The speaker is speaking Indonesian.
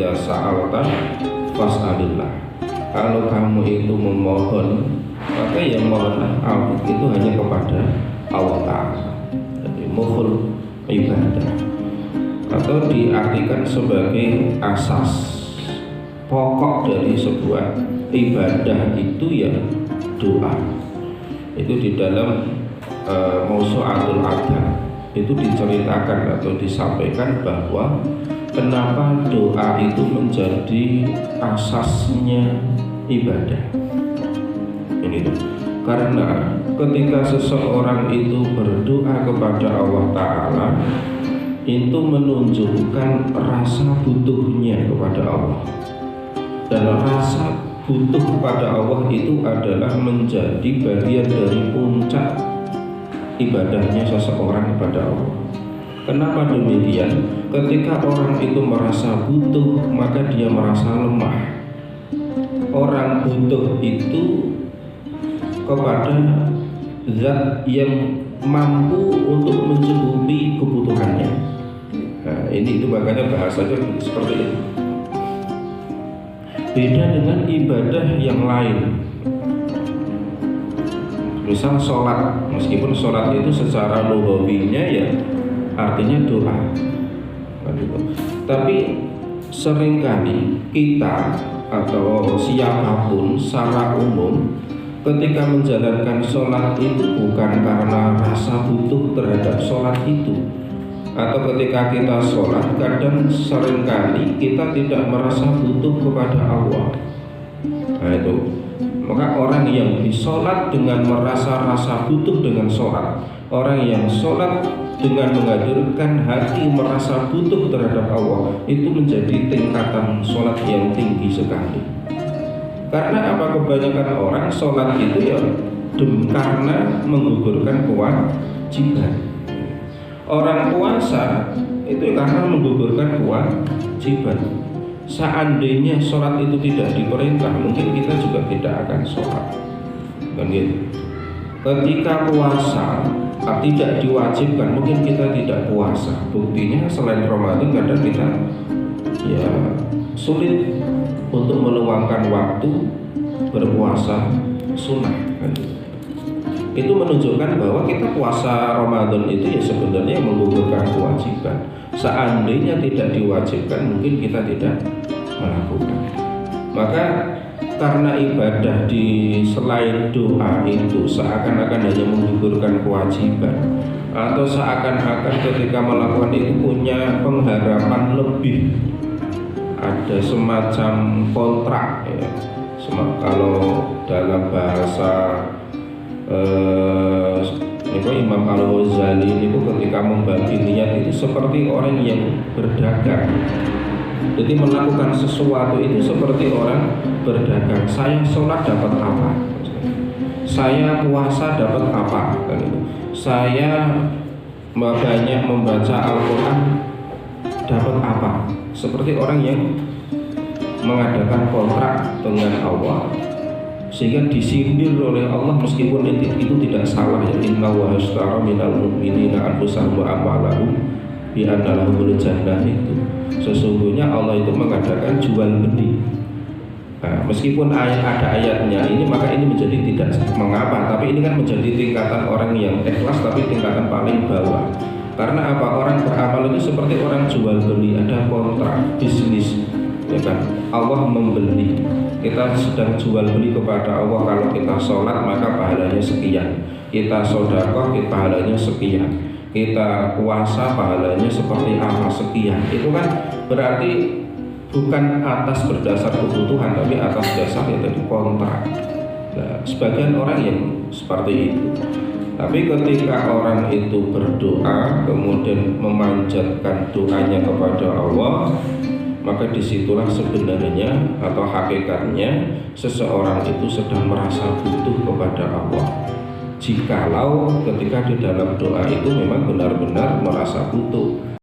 idza sa'alta fas'alillah. Kalau kamu itu memohon, maka ya mohonlah itu hanya kepada Allah Ta'ala. Jadi mukhul ibadah, atau diartikan sebagai asas pokok dari sebuah ibadah itu ya doa. Itu di dalam Mausu'atul Adab itu diceritakan atau disampaikan bahwa kenapa doa itu menjadi asasnya ibadah. Ini tuh. Karena ketika seseorang itu berdoa kepada Allah Ta'ala, itu menunjukkan rasa butuhnya kepada Allah. Dan rasa butuh kepada Allah itu adalah menjadi bagian dari puncak ibadahnya seseorang kepada Allah. Kenapa demikian? Ketika orang itu merasa butuh, maka dia merasa lemah. Orang butuh itu kepada zat yang mampu untuk mencukupi kebutuhannya. Nah, itu makanya bahasanya seperti itu. Beda dengan ibadah yang lain. Misal sholat, meskipun sholat itu secara lughawinya ya artinya doa, tapi seringkali kita atau siapapun secara umum ketika menjalankan sholat itu bukan karena rasa butuh terhadap sholat itu, atau ketika kita sholat kadang seringkali kita tidak merasa butuh kepada Allah. Nah itu, maka orang yang disolat dengan merasa rasa butuh dengan sholat, orang yang sholat dengan menghadirkan hati merasa butuh terhadap Allah, itu menjadi tingkatan sholat yang tinggi sekali. Karena apa? Kebanyakan orang sholat itu ya karena menggugurkan kewajiban. Orang puasa itu karena menggugurkan kewajiban. Seandainya sholat itu tidak diperintah, mungkin kita juga tidak akan sholat. Kan gitu. Ketika puasa tidak diwajibkan, mungkin kita tidak puasa. Buktinya selain Ramadan kadang kita ya sulit untuk meluangkan waktu berpuasa sunnah. Kan gitu. Itu menunjukkan bahwa kita puasa Ramadan itu ya sebenarnya menggugurkan kewajiban. Seandainya tidak diwajibkan, mungkin kita tidak melakukan. Maka karena ibadah di selain doa itu seakan-akan hanya menggugurkan kewajiban, atau seakan-akan ketika melakukan itu punya pengharapan lebih, ada semacam kontrak ya. Kalau dalam bahasa Imam Al-Ghazali itu ketika membagi niat itu seperti orang yang berdagang. Jadi melakukan sesuatu itu seperti orang berdagang. Saya sholat dapat apa? Saya puasa dapat apa? Saya banyak membaca Al-Quran dapat apa? Seperti orang yang mengadakan kontrak dengan Allah, sehingga disindir oleh Allah meskipun itu tidak salah ya. Inna wa hashtara minal mu'minina anfusahum wa amwalahum bi anna lahumul jannah. Itu sesungguhnya Allah itu mengadakan jual beli. Nah, meskipun ada ayatnya ini, maka ini menjadi tidak mengapa, tapi ini kan menjadi tingkatan orang yang ikhlas, tapi tingkatan paling bawah. Karena apa? Orang beramal itu seperti orang jual beli, ada kontrak bisnis ya kan. Allah membeli, kita sedang jual beli kepada Allah. Kalau kita sholat maka pahalanya sekian, kita sedekah pahalanya sekian, kita puasa pahalanya seperti apa sekian. Itu kan berarti bukan atas berdasar kebutuhan, tapi atas dasar yang tadi kontrak. Nah, sebagian orang yang seperti itu. Tapi ketika orang itu berdoa kemudian memanjatkan doanya kepada Allah, maka disitulah sebenarnya atau hakikatnya seseorang itu sedang merasa butuh kepada Allah. Jikalau ketika di dalam doa itu memang benar-benar merasa butuh.